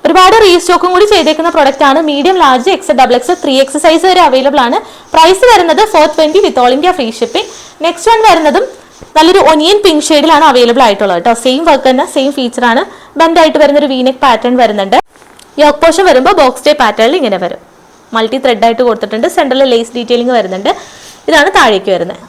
A: ഒരുപാട് റീസ്റ്റോക്കും കൂടി ചെയ്തേക്കുന്ന പ്രൊഡക്റ്റ് ആണ്. Medium, large, XL, XXL, 3XL size വരെ അവൈലബിൾ ആണ്. പ്രൈസ് വരുന്നത് 420 വിത്ത് all India free shipping. Next one വരുന്നതും നല്ലൊരു ഒനിയൻ പിങ്ക് ഷെയ്ഡിലാണ് അവൈലബിൾ ആയിട്ടുള്ളത് കേട്ടോ. സെയിം വർക്ക് തന്നെ, സെയിം ഫീച്ചർ ആണ്. ബെൻഡ് ആയിട്ട് വരുന്ന ഒരു വീനെക്ക് പാറ്റേൺ വരുന്നുണ്ട്. യോക്ക് പോർഷൻ വരുമ്പോൾ ബോക്സ് ടൈപ്പ് പാറ്റേണിൽ ഇങ്ങനെ വരും. മൾട്ടി ത്രെഡ് ആയിട്ട് കൊടുത്തിട്ടുണ്ട്. സെന്ററിൽ ലേസ് ഡീറ്റെയിലിംഗ് വരുന്നുണ്ട്. ഇതാണ് താഴേക്ക് വരുന്നത്.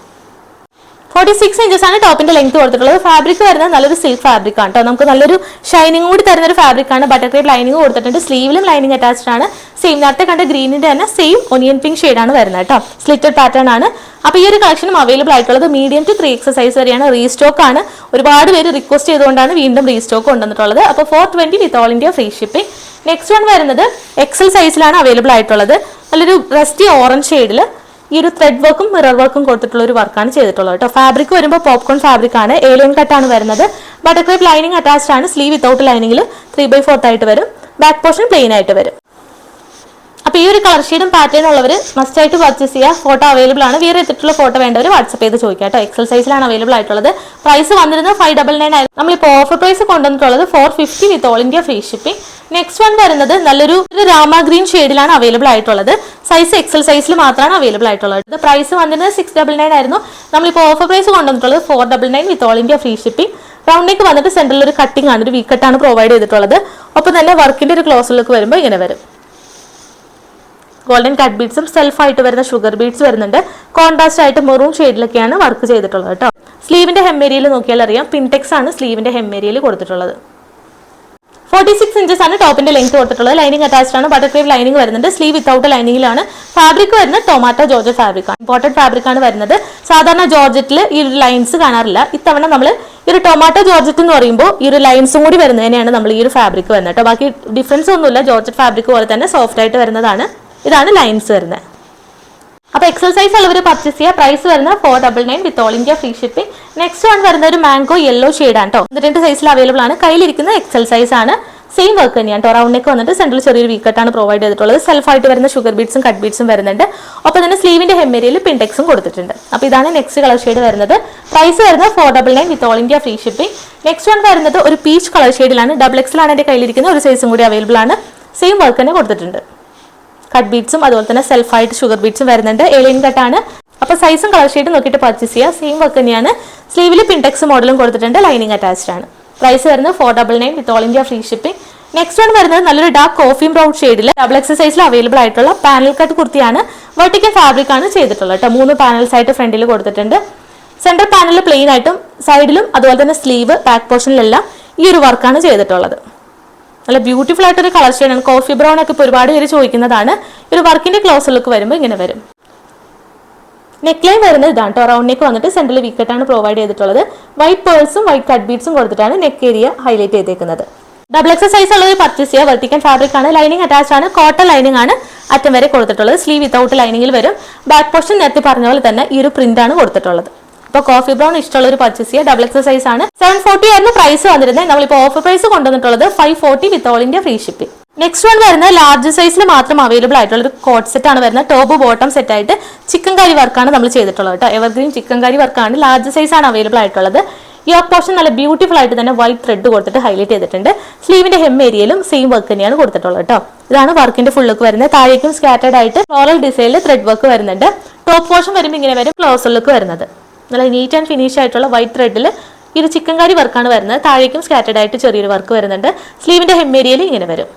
A: 46 ഇഞ്ചസ് ആണ് ടോപ്പിന്റെ ലെങ്ത് കൊടുത്തിട്ടുള്ളത്. ഫാബ്രിക് വരുന്നത് നല്ലൊരു സിൽക്ക് ഫാബ്രിക് ആണ് കേട്ടോ. നമുക്ക് നല്ലൊരു ഷൈനിങ് കൂടി തരുന്ന ഒരു ഫാബ്രിക് ആണ്. ബട്ടർ ക്രേപ്പ് ലൈനിങ് കൊടുത്തിട്ടുണ്ട്. സ്ലീവിലും ലൈനിങ് അറ്റാച്ച്ഡ് ആണ്. സെയിം നേരത്തെ കണ്ട ഗ്രീനിന്റെ തന്നെ സെയിം ഒനിയൻ പിങ്ക് ഷെയ്ഡാണ് വരുന്നത് കേട്ടോ. സ്ലിറ്റഡ് പാറ്റേൺ ആണ്. അപ്പൊ ഈ ഒരു കളക്ഷനും അവൈലബിൾ ആയിട്ടുള്ളത് മീഡിയം ടു 3XL സൈസ് വരെയാണ്. റീസ്റ്റോക്ക് ആണ്. ഒരുപാട് പേര് റിക്വസ്റ്റ് ചെയ്തുകൊണ്ടാണ് വീണ്ടും റീസ്റ്റോക്ക് കൊണ്ടുവന്നിട്ടുള്ളത്. അപ്പോൾ 420 വിത്ത് all India free shipping. Next one വരുന്നത് XL സൈസിലാണ് അവൈലബിൾ ആയിട്ടുള്ളത്. നല്ലൊരു റസ്റ്റി ഓറഞ്ച് ഷെയ്ഡിൽ ഈ ഒരു ത്രെഡ് വർക്കും മിറർ വർക്കും കൊടുത്തിട്ടുള്ള ഒരു വർക്കാണ് ചെയ്തിട്ടുള്ളത് കേട്ടോ. ഫാബ്രിക് വരുമ്പോൾ പോപ്കോൺ ഫാബ്രിക് ആണ്. ഏലിയൻ കട്ടാണ് വരുന്നത്. ബട്ടർ ക്രേപ്പ് ലൈനിങ് അറ്റാച്ച്ഡ് ആണ്. സ്ലീവ് വിത്തൗട്ട് ലൈനിങ്ങിൽ 3/4 ആയിട്ട് വരും. ബാക്ക് പോർഷൻ പ്ലെയിൻ ആയിട്ട് വരും. അപ്പോൾ ഈ ഒരു കളർ ഷെയ്ഡും പാറ്റേൺ ഉള്ളവർ മസ്റ്റ് ആയിട്ട് പർച്ചേസ് ചെയ്യുക. ഫോട്ടോ അവൈലബിൾ ആണ്. വേറെ എത്തിയിട്ടുള്ള ഫോട്ടോ വേണ്ടവർ വാട്സ്ആപ്പ് ചെയ്ത് ചോദിക്കാം കേട്ടോ. എക്സൽ സൈസിലാണ് അവൈലബിൾ ആയിട്ടുള്ളത്. പ്രൈസ് വന്നിരുന്നത് 599 ആയിരുന്നു. നമ്മളിപ്പോൾ ഓഫർ പ്രൈസ് കൊണ്ടുവന്നിട്ടുള്ളത് 450 വിത്ത് all India free shipping. Next one വരുന്നത് നല്ലൊരു രാമ ഗ്രീൻ ഷെയ്ഡിലാണ് അവൈലബിൾ ആയിട്ടുള്ളത്. സൈസ് എക്സൽ സൈസിൽ മാത്രമാണ് അവൈലബിൾ ആയിട്ടുള്ളത്. പ്രൈസ് വന്നിരുന്നത് 699 ആയിരുന്നു. നമ്മളിപ്പോൾ ഓഫർ പ്രൈസ് കൊണ്ടുവന്നിട്ടുള്ളത് 499 with all India free shipping. റൗണ്ടിലേക്ക് വന്നിട്ട് സെന്ററിൽ ഒരു കട്ടിംഗ് ആണ്, ഒരു വി കട്ടാണ് പ്രൊവൈഡ് ചെയ്തിട്ടുള്ളത്. ഒപ്പം തന്നെ വർക്കിന്റെ ഒരു ക്ലോസിലേക്ക് വരുമ്പോൾ ഇങ്ങനെ വരും. ഗോൾഡൻ കട്ട് ബീഡ്സും സെൽഫായിട്ട് വരുന്ന ഷുഗർ ബീഡ്സ് വരുന്നുണ്ട്. കോൺട്രാസ്റ്റ് ആയിട്ട് മെറൂൺ ഷെയ്ഡിലൊക്കെയാണ് വർക്ക് ചെയ്തിട്ടുള്ളത് കേട്ടോ. സ്ലീവിന്റെ ഹെമ്മേരിയയിൽ നോക്കിയാൽ അറിയാം, പിൻടെക്സ് ആണ് സ്ലീവിന്റെ ഹെമ്മേരിയയിൽ കൊടുത്തിട്ടുള്ളത്. 46 ഇഞ്ചസ് ആണ് ടോപ്പിന്റെ ലെങ്ത് കൊടുത്തിട്ടുള്ളത്. ലൈനിങ് അറ്റാച്ച്ഡ് ആണ്. ബട്ടർ ക്രീം ലൈനിങ് വരുന്നുണ്ട്. സ്ലീവ് വിത്തൗട്ട് ലൈനിങ്ങിലാണ്. ഫാബ്രിക് വരുന്നത് ടൊമാറ്റോ ജോർജറ്റ് ഫാബ്രിക് ആണ്. ഇമ്പോർട്ടന്റ് ഫാബ്രിക് ആണ് വരുന്നത്. സാധാരണ ജോർജറ്റിൽ ഈ ഒരു ലൈൻസ് കാണാറില്ല. ഇത്തവണ നമ്മൾ ഈ ഒരു ടൊമാറ്റോ ജോർജറ്റ് എന്ന് പറയുമ്പോൾ ഈ ഒരു ലൈൻസും കൂടി വരുന്നതിനെയാണ് നമ്മൾ ഈ ഒരു ഫാബ്രിക് വരുന്നത് കേട്ടോ. ബാക്കി ഡിഫറൻസ് ഒന്നുമില്ല. ജോർജറ്റ് ഫാബ്രിക് പോലെ തന്നെ സോഫ്റ്റ് ആയിട്ട് വരുന്നതാണ്. ഇതാണ് ലൈൻസ് വരുന്നത്. അപ്പോൾ എക്സൽ സൈസ് ഉള്ളവർ പർച്ചേസ് ചെയ്യുക. പ്രൈസ് വരുന്നത് 499 with all India free shipping. Next one വരുന്ന ഒരു മാംഗോ യെല്ലോ ഷെയ്ഡ് ആണ് കേട്ടോ. 2 സൈസിൽ അവൈലബിൾ ആണ്. കയ്യിലിരിക്കുന്ന എക്സൽ സൈസ് ആണ്. സെയിം വർക്ക് തന്നെയാണ് കേട്ടോ. റൗണ്ട് നെക്ക് വന്നിട്ട് സെന്ററിൽ ചെറിയൊരു വീക്കട്ടാണ് പ്രൊവൈഡ് ചെയ്തിട്ടുള്ളത്. സെൽഫായിട്ട് വരുന്ന ഷുഗർ ബീഡ്സും കട്ട് ബീഡ്സും വരുന്നുണ്ട്. ഒപ്പം തന്നെ സ്ലീവിന്റെ ഹെമ്മേരിയയിൽ പിൻടെക്സും കൊടുത്തിട്ടുണ്ട്. അപ്പോൾ ഇതാണ് നെക്സ്റ്റ് കളർ ഷെയ്ഡ് വരുന്നത്. പ്രൈസ് വരുന്നത് 499 with all India free shipping. Next one വരുന്നത് ഒരു പീച്ച് കളർ ഷെയ്ഡിലാണ്. ഡബിൾ എക്സൽ ആണ് എൻ്റെ കയ്യിലിരിക്കുന്ന. ഒരു സൈസും കൂടി അവൈലബിൾ ആണ്. സെയിം വർക്ക് തന്നെ കൊടുത്തിട്ടുണ്ട്. കട്ട് ബീഡ്സും അതുപോലെ തന്നെ സെൽഫായിട്ട് ഷുഗർ ബീഡ്സും വരുന്നുണ്ട്. ഏലിയൻ കട്ടാണ്. അപ്പോൾ സൈസും കളർ ഷെയ്ഡും നോക്കിയിട്ട് പർച്ചേസ് ചെയ്യുക. സെയിം വർക്ക് തന്നെയാണ്. സ്ലീവിൽ പിൻടെക്സ് മോഡലും കൊടുത്തിട്ടുണ്ട്. ലൈനിങ് അറ്റാച്ച്ഡ് ആണ്. പ്രൈസ് വരുന്നത് 499 with all India free shipping. Next one വരുന്നത് നല്ലൊരു ഡാർക്ക് കോഫി ബ്രൗൺ ഷെയ്ഡിൽ ഡബിൾ എക്സൽ സൈസിൽ അവൈലബിൾ ആയിട്ടുള്ള പാനൽ കട്ട് കുർത്തിയാണ്. വെർട്ടിക്കൽ ഫാബ്രിക് ആണ് ചെയ്തിട്ടുള്ളത് കേട്ടോ. 3 പാനൽസ് ആയിട്ട് ഫ്രണ്ടിൽ കൊടുത്തിട്ടുണ്ട്. സെന്റർ പാനലിൽ പ്ലെയിൻ ആയിട്ടും സൈഡിലും അതുപോലെ തന്നെ സ്ലീവ് ബാക്ക് പോർഷനിലെല്ലാം ഈ ഒരു വർക്കാണ് ചെയ്തിട്ടുള്ളത്. നല്ല ബ്യൂട്ടിഫുൾ ആയിട്ടൊരു കളർ ഷെയ്ഡാണ്. കോഫി ബ്രൗൺ ഒക്കെ ഇപ്പോൾ ഒരുപാട് പേര് ചോദിക്കുന്നതാണ്. ഒരു വർക്കിന്റെ ക്ലോസിലേക്ക് വരുമ്പോൾ ഇങ്ങനെ വരും. നെക്ക് ലൈൻ വരുന്നത് ഇതാണ് കേട്ടോ. റൗണ്ട് നെക്ക് വന്നിട്ട് സെന്ററിൽ വിക്കറ്റാണ് പ്രൊവൈഡ് ചെയ്തിട്ടുള്ളത്. വൈറ്റ് പേൾസും വൈറ്റ് കട്ട് ബീഡ്സും കൊടുത്തിട്ടാണ് നെക്ക് ഏരിയ ഹൈലൈറ്റ് ചെയ്തേക്കുന്നത്. ഡബിൾ എക്സൽ സൈസ് ഉള്ളത് പർച്ചേസ് ചെയ്യുക. വെർട്ടിക്കൽ ഫാബ്രിക് ആണ്. ലൈനിങ് അറ്റാച്ച്ഡ് ആണ്. കോട്ടൺ ലൈനിങ് ആണ് അറ്റം വരെ കൊടുത്തിട്ടുള്ളത്. സ്ലീവ് വിത്തൗട്ട് ലൈനിങ്ങിൽ വരും. ബാക്ക് പോർഷൻ നേരത്തെ പറഞ്ഞ പോലെ തന്നെ ഈ ഒരു പ്രിന്റ് ആണ് കൊടുത്തിട്ടുള്ളത്. അപ്പോൾ കോഫി ബ്രൗൺ ഇഷ്ടമുള്ള ഒരു പർച്ചേസ് ചെയ്യുക. ഡബിൾ എക്സൽ സൈസ് ആണ്. 740 ആയിരുന്നു പ്രൈസ് വന്നിരുന്നത്. നമ്മളിപ്പോൾ ഓഫർ പ്രൈസ് കൊണ്ടുവന്നിട്ടുള്ളത് 540 with all India free shipping. Next one വരുന്നത് ലാർജ് സൈസിൽ മാത്രം അവൈലബിൾ ആയിട്ടുള്ള ഒരു കോട്ട് സെറ്റ് ആണ് വരുന്നത്. ടോപ്പ് ബോട്ടം സെറ്റ് ആയിട്ട് ചിക്കൻ കറി വർക്കാണ് നമ്മൾ ചെയ്തിട്ടുള്ളത് കേട്ടോ. എവർഗ്രീൻ ചിക്കൻ കറി വർക്കാണ്. ലാർജ് സൈസ് ആണ് അവൈലബിൾ ആയിട്ടുള്ളത്. യോക്ക് പോർഷൻ നല്ല ബ്യൂട്ടിഫുൾ ആയിട്ട് തന്നെ വൈറ്റ് ത്രെഡ് കൊടുത്തിട്ട് ഹൈലൈറ്റ് ചെയ്തിട്ടുണ്ട്. സ്ലീവിന്റെ ഹെം ഏരിയയിലും സെയിം വർക്ക് തന്നെയാണ് കൊടുത്തിട്ടുള്ളത് കേട്ടോ. ഇതാണ് വർക്കിന്റെ ഫുൾ ലുക്ക് വരുന്നത്. താഴേക്കും സ്കാറ്റേഡ് ആയിട്ട് ഫ്ലോറൽ ഡിസൈനിൽ ത്രെഡ് വർക്ക് വരുന്നുണ്ട്. ടോപ്പ് പോർഷൻ വരുമ്പോൾ ഇങ്ങനെ വരും. ക്ലോസർ ലുക്ക് വരുന്നത് നല്ല നീറ്റ് ആൻഡ് ഫിനിഷ് ആയിട്ടുള്ള വൈറ്റ് ത്രെഡിൽ ഈ ഒരു ചിക്കൻ കറി വർക്കാണ് വരുന്നത്. താഴേക്കും സ്കാറ്റേഡ് ആയിട്ട് ചെറിയൊരു വർക്ക് വരുന്നുണ്ട്. സ്ലീവിന്റെ ഹെം ഏരിയയിൽ ഇങ്ങനെ വരും.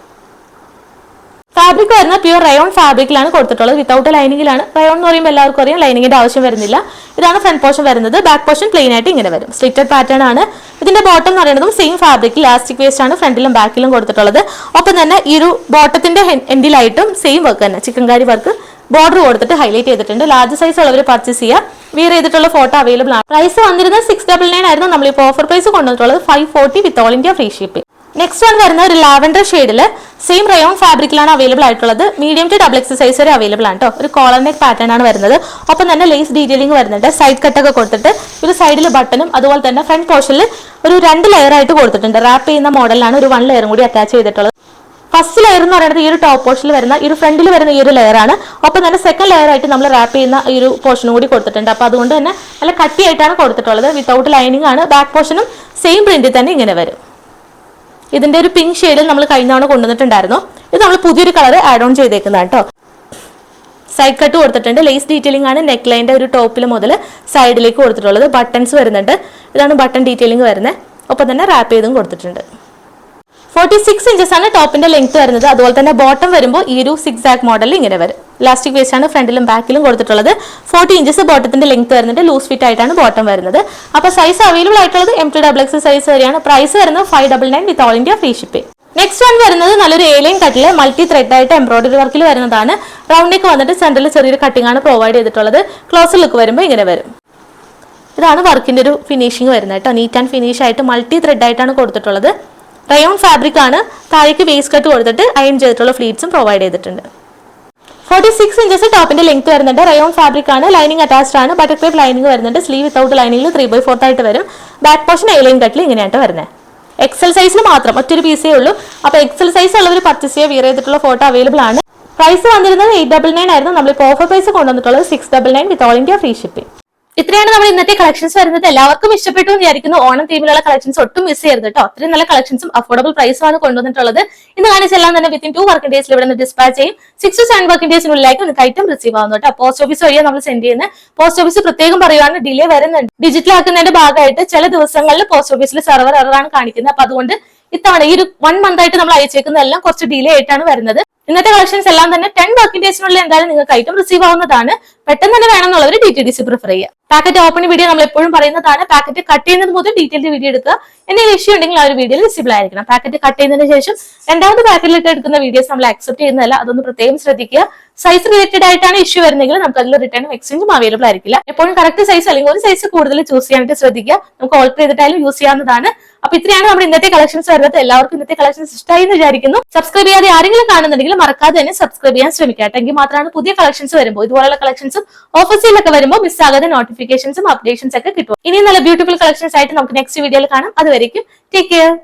A: ഫാബ്രിക് വരുന്നത് പ്യൂർ റയോൺ ഫാബ്രിക്കിലാണ് കൊടുത്തിട്ടുള്ളത്. വിത്തൗട്ട് ലൈനിങ്ങിലാണ്. റയോൺ എന്ന് പറയുമ്പോൾ എല്ലാവർക്കും അറിയാം ലൈനിങ്ങിന്റെ ആവശ്യം വരുന്നില്ല. ഇതാണ് ഫ്രണ്ട് പോർഷൻ വരുന്നത്. ബാക്ക് പോർഷൻ പ്ലെയിൻ ആയിട്ട് ഇങ്ങനെ വരും. സ്ലിറ്റഡ് പാറ്റേൺ ആണ്. ഇതിന്റെ ബോട്ടം എന്ന് പറയുന്നതും സെയിം ഫാബ്രിക് ഇലാസ്റ്റിക് വേസ്റ്റ് ആണ് ഫ്രണ്ടിലും ബാക്കിലും കൊടുത്തിട്ടുള്ളത്. ഒപ്പം തന്നെ ഈ ഒരു ബോട്ടത്തിന്റെ എൻഡിലായിട്ടും സെയിം വർക്ക് തന്നെ ചിക്കൻ കറി വർക്ക് ബോർഡർ കൊടുത്തിട്ട് ഹൈലൈറ്റ് ചെയ്തിട്ടുണ്ട്. ലാർജ് സൈസ് ഉള്ളവർ പർച്ചേസ് ചെയ്യുക. വിയർ ചെയ്തിട്ടുള്ള ഫോട്ടോ അവൈലബിൾ ആണ്. പ്രൈസ് വന്നിരുന്നത് 699 ആയിരുന്നു. നമ്മളിപ്പോൾ ഓഫർ പ്രൈസ് കൊണ്ടുവന്നിട്ടുള്ളത് 540 with all India free shipping. Next one വരുന്ന ഒരു ലാവൻഡർ ഷെയ്ഡിൽ സെയിം റയോൺ ഫാബ്രിക്കിലാണ് അവൈലബിൾ ആയിട്ടുള്ളത്. Medium to double X size വരെ അവൈലബിൾ ആണ് കേട്ടോ. ഒരു കോളർ നെക്ക് പാറ്റേൺ ആണ് വരുന്നത്. ഒപ്പം തന്നെ ലേസ് ഡീറ്റെയിലിംഗ് വരുന്നുണ്ട്. സൈഡ് കട്ടൊക്കെ കൊടുത്തിട്ട് ഒരു സൈഡിൽ ബട്ടണും അതുപോലെ തന്നെ ഫ്രണ്ട് പോർഷനിൽ ഒരു 2 ലെയർ ആയിട്ട് കൊടുത്തിട്ടുണ്ട്. റാപ്പ് ചെയ്യുന്ന മോഡലാണ്. ഒരു 1 ലെയറും കൂടി അറ്റാച്ച് ചെയ്തിട്ടുള്ളത്. ഫസ്റ്റ് ലെയർ എന്ന് പറയുന്നത് ഈ ഒരു ടോപ്പ് പോർഷനിൽ വരുന്ന ഈ ഒരു ഫ്രണ്ടിൽ വരുന്ന ഈ ഒരു ലെയർ ആണ്. ഒപ്പം തന്നെ സെക്കൻഡ് ലെയർ ആയിട്ട് നമ്മൾ റാപ്പ് ചെയ്യുന്ന ഈ ഒരു പോർഷനും കൂടി കൊടുത്തിട്ടുണ്ട്. അപ്പോൾ അതുകൊണ്ട് തന്നെ നല്ല കട്ടിയായിട്ടാണ് കൊടുത്തിട്ടുള്ളത്. വിത്തൗട്ട് ലൈനിങ് ആണ്. ബാക്ക് പോർഷനും സെയിം പ്രിന്റിൽ തന്നെ ഇങ്ങനെ വരും. ഇതിന്റെ ഒരു പിങ്ക് ഷെയ്ഡിൽ നമ്മൾ കഴിഞ്ഞ തവണ കൊണ്ടുവന്നിട്ടുണ്ടായിരുന്നു. ഇത് നമ്മൾ പുതിയൊരു കളർ ആഡ് ഓൺ ചെയ്തേക്കുന്നതാണ് കേട്ടോ. സൈഡ് കട്ട് കൊടുത്തിട്ടുണ്ട്. ലേസ് ഡീറ്റെയിലിംഗ് ആണ് നെക്ക് ലൈൻ്റെ ഒരു ടോപ്പിൽ മുതൽ സൈഡിലേക്ക് കൊടുത്തിട്ടുള്ളത്. ബട്ടൺസ് വരുന്നുണ്ട്. ഇതാണ് ബട്ടൺ ഡീറ്റെയിലിംഗ് വരുന്നത്. ഒപ്പം തന്നെ റാപ്പ് ചെയ്തും കൊടുത്തിട്ടുണ്ട്. 46 ഇഞ്ചസ് ആണ് ടോപ്പിന്റെ ലെങ്ത് വരുന്നത്. അതുപോലെ തന്നെ ബോട്ടം വരുമ്പോൾ ഈ ഒരു സിക്സാക് മോഡൽ ഇങ്ങനെ വരും. ഇലാസ്റ്റിക് വേസ്റ്റ് ആണ് ഫ്രണ്ടിലും ബാക്കിലും കൊടുത്തിട്ടുള്ളത്. 40 ഇഞ്ചസ് ബോട്ടത്തിന്റെ ലെങ്ത് വരുന്നുണ്ട്. ലൂസ് ഫിറ്റ് ആയിട്ടാണ് ബോട്ടം വരുന്നത്. അപ്പോൾ സൈസ് അവൈലബിൾ ആയിട്ടുള്ളത് M2XX സൈസ് വരെയാണ്. പ്രൈസ് വരുന്നത് 599 വിത്ത് all India free shipping. Next one വരുന്നത് നല്ലൊരു ഏലിയൻ കട്ടില് മൾട്ടി ത്രെഡ് ആയിട്ട് എംബ്രോയിഡറി വർക്കിൽ വരുന്നതാണ്. റൗണ്ട് നെക്ക് വന്നിട്ട് സെന്ററിൽ ചെറിയൊരു കട്ടിംഗ് ആണ് പ്രൊവൈഡ് ചെയ്തിട്ടുള്ളത്. ക്ലോസർ ലുക്ക് വരുമ്പോൾ ഇങ്ങനെ വരും. ഇതാണ് വർക്കിന്റെ ഒരു ഫിനിഷിംഗ് വരുന്നത് കേട്ടോ. നീറ്റ് ആൻഡ് ഫിനിഷ് ആയിട്ട് മൾട്ടി ത്രെഡ് ആയിട്ടാണ് കൊടുത്തിട്ടുള്ളത്. റയോൺ ഫാബ്രിക് ആണ്. താഴേക്ക് വേസ്റ്റ് കട്ട് കൊടുത്തിട്ട് അയൺ ചെയ്തിട്ടുള്ള ഫ്ലീറ്റ്സും പ്രൊവൈഡ് ചെയ്തിട്ടുണ്ട്. 46 ഇഞ്ചസ് ടോപ്പിന്റെ ലെങ്ത് വരുന്നുണ്ട്. റയോൺ ഫാബ്രിക് ആണ്. ലൈനിങ് അറ്റാച്ച്ഡ് ആണ്. ബട്ടർ ക്രേപ്പ് ലൈനിങ് വരുന്നുണ്ട്. സ്ലീവ് വിത്തൗട്ട് ലൈനിങ്ങിൽ 3/4 ആയിട്ട് വരും. ബാക്ക് പോർഷൻ എലൈൻ കട്ടിൽ ഇങ്ങനെയായിട്ട് വരുന്നത്. എക്സൽ സൈസിൽ മാത്രം ഒറ്റൊരു പീസേ ഉള്ളൂ. അപ്പോൾ എക്സൽ സൈസ് ഉള്ളവർ പർച്ചേസ് ചെയ്യുക. വിയർ ചെയ്തിട്ടുള്ള ഫോട്ടോ അവൈലബിൾ ആണ്. പ്രൈസ് വന്നിരുന്നത് 899 ആയിരുന്നു. നമ്മളിപ്പോൾ ഓഫർ പ്രൈസ് കൊണ്ടുവന്നിട്ടുള്ളത് 699 with all India free shipping. ഇത്രയാണ് നമ്മൾ ഇന്നത്തെ കളക്ഷൻസ് വരുന്നത്. എല്ലാവർക്കും ഇഷ്ടപ്പെട്ടു എന്ന് വിചാരിക്കുന്നു. ഓണം തീമിലുള്ള കളക്ഷൻസ് ഒട്ടും മിസ് ചെയ്യരുത് കേട്ടോ. അത്രയും നല്ല കളക്ഷൻസും അഫോർഡബിൾ പ്രൈസുമാണ് കൊണ്ടുവന്നിട്ടുള്ളത്. ഇന്ന് കാണിച്ചെല്ലാം തന്നെ വിത്തിൻ 2 വർക്കിംഗ് ഡേയ്സിൽ ഇവിടെ നിന്ന് ഡിസ്പാച്ച് ചെയ്യും. 6 to 7 വർക്കിംഗ് ഡേയ്സിനുള്ളിലേക്ക് നിങ്ങൾക്ക് ഐറ്റം റിസീവ് ആവുന്നു കേട്ടോ. പോസ്റ്റ് ഓഫീസ് വഴിയാണ് നമ്മൾ സെൻഡ് ചെയ്യുന്നത്. പോസ്റ്റ് ഓഫീസ് പ്രത്യേകം പറയുകയാണ് ഡിലേ വരുന്നുണ്ട്. ഡിജിറ്റൽ ആക്കുന്നതിന്റെ ഭാഗമായിട്ട് ചില ദിവസങ്ങളിൽ പോസ്റ്റ് ഓഫീസിൽ സെർവർ എററാണ് കാണിക്കുന്നത്. അപ്പൊ അതുകൊണ്ട് ഇത്തവണ ഈ ഒരു 1 മന്ത് ആയിട്ട് നമ്മൾ അയച്ചേക്കുന്നതെല്ലാം കുറച്ച് ഡിലേ ആയിട്ടാണ് വരുന്നത്. ഇന്നത്തെ കളക്ഷൻസ് എല്ലാം തന്നെ 10 വർക്കിംഗ് ഡേയ്സിനുള്ളിൽ എന്തായാലും നിങ്ങൾക്ക് ഐറ്റം റിസീവ് ആവുന്നതാണ്. പെട്ടെന്ന് തന്നെ വേണമെന്നുള്ളവർ DTDC പ്രിഫർ ചെയ്യുക. പാക്കറ്റ് ഓപ്പണിംഗ് വീഡിയോ നമ്മൾ എപ്പോഴും പറയുന്നതാണ്. പാക്കറ്റ് കട്ട് ചെയ്യുന്നത് മുതൽ ഡീറ്റെയിൽഡ് വീഡിയോ എടുക്കുക. എന്തെങ്കിലും ഇഷ്യൂ ഉണ്ടെങ്കിൽ ആ ഒരു വീഡിയോയിൽ വിസിബിൾ ആയിരിക്കണം. പാക്കറ്റ് കട്ട് ചെയ്യുന്നതിന് ശേഷം രണ്ടാമത് പാക്കറ്റിലിട്ട് എടുക്കുന്ന വീഡിയോസ് നമ്മൾ അക്സെപ്റ്റ് ചെയ്യുന്നതല്ല. അതൊന്ന് പ്രത്യേകം ശ്രദ്ധിക്കുക. സൈസ് റിലേറ്റഡ് ആയിട്ടാണ് ഇഷ്യൂ വരുന്നെങ്കിൽ നമുക്ക് അതിൽ റിട്ടേണും എക്സ്ചേഞ്ചും അവൈലബിൾ ആയിരിക്കില്ല. എപ്പോഴും കറക്റ്റ് സൈസ് അല്ലെങ്കിൽ ഒരു സൈസ് കൂടുതൽ ചൂസ് ചെയ്യാനായിട്ട് ശ്രദ്ധിക്കുക. നമുക്ക് ഓൾട്ടർ ചെയ്തിട്ടായാലും യൂസ് ചെയ്യാവുന്നതാണ്. അപ്പൊ ഇത്രയാണ് നമ്മുടെ ഇന്നത്തെ കളക്ഷൻസ് വരുന്നത്. എല്ലാവർക്കും ഇന്നത്തെ കളക്ഷൻസ് ഇഷ്ടമായി എന്ന് വിചാരിക്കുന്നു. സബ്സ്ക്രൈബ് ചെയ്യാതെ ആരെങ്കിലും കാണുന്നുണ്ടെങ്കിൽ മറക്കാതെ തന്നെ സബ്സ്ക്രൈബ് ചെയ്യാൻ ശ്രമിക്കുക. എങ്കിൽ മാത്രമാണ് പുതിയ കളക്ഷൻസ് വരുമ്പോൾ ഇതുപോലുള്ള കളക്ഷൻസും ഓഫേഴ്സിലൊക്കെ വരുമ്പോൾ മിസ്സാകാതെ നോട്ടിഫിക്കേഷൻസും അപ്ഡേഷൻസ് ഒക്കെ കിട്ടും. ഇനി നല്ല ബ്യൂട്ടിഫുൾ കളക്ഷൻസ് ആയിട്ട് നമുക്ക് നെക്സ്റ്റ് വീഡിയോയിൽ കാണാം. അതുവരേക്കും ടേക്ക് കെയർ.